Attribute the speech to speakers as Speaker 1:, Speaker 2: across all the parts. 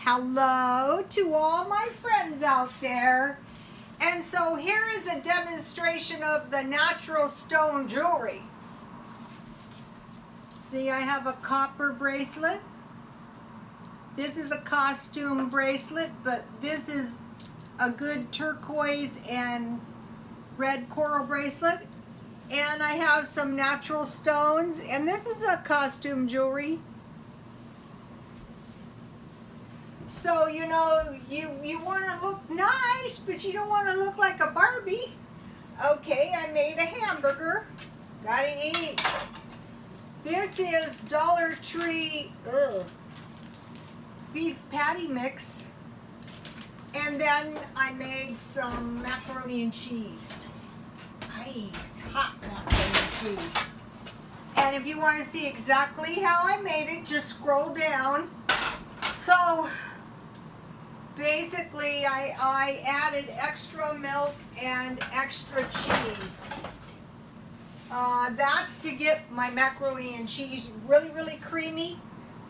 Speaker 1: Hello to all my friends out there. And so here is a demonstration of the natural stone jewelry. See, I have a copper bracelet. This is a costume bracelet, but this is a good turquoise and red coral bracelet. And I have some natural stones, and this is a costume jewelry. So, you know, you want to look nice, but you don't want to look like a Barbie. Okay, I made a hamburger. Gotta eat. This is Dollar Tree beef patty mix. And then I made some macaroni and cheese. Hot macaroni and cheese. And if you want to see exactly how I made it, just scroll down. So basically I added extra milk and extra cheese. That's to get my macaroni and cheese really, really creamy.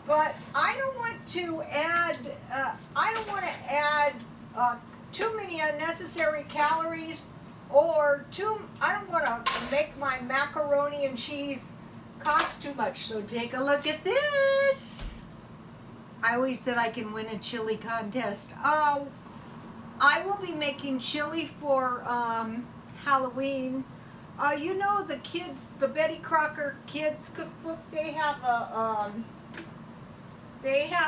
Speaker 1: But I don't want to add too many unnecessary calories, or I don't want to make my macaroni and cheese cost too much. So take a look at this. I always said I can win a chili contest. I will be making chili for Halloween. You know, the kids, the Betty Crocker Kids Cookbook, they have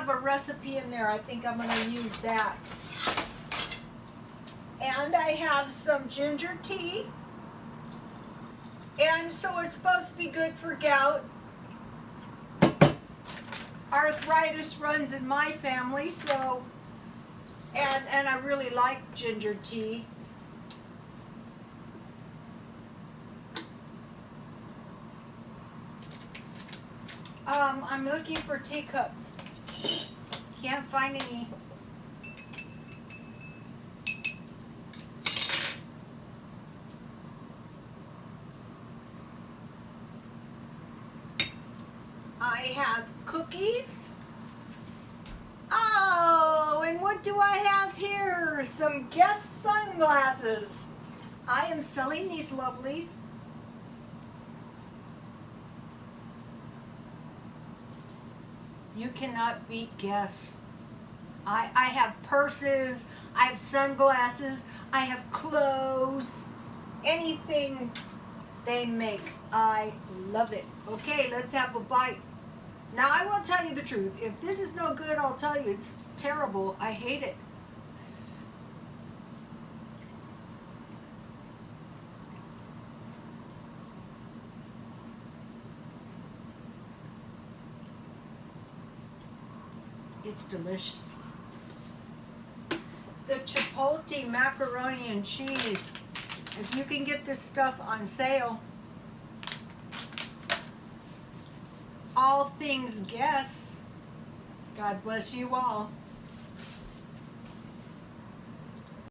Speaker 1: a recipe in there. I think I'm going to use that. And I have some ginger tea. And so it's supposed to be good for gout. Arthritis runs in my family, so, and I really like ginger tea. I'm looking for teacups. Can't find any. I have cookies. Oh, and what do I have here? Some Guess sunglasses. I am selling these lovelies. You cannot beat Guess. I have purses, I have sunglasses, I have clothes, anything they make. I love it. Okay, let's have a bite. Now, I will tell you the truth. If this is no good, I'll tell you it's terrible. I hate it. It's delicious. The Chipotle macaroni and cheese. If you can get this stuff on sale, all things Guess. God bless you all.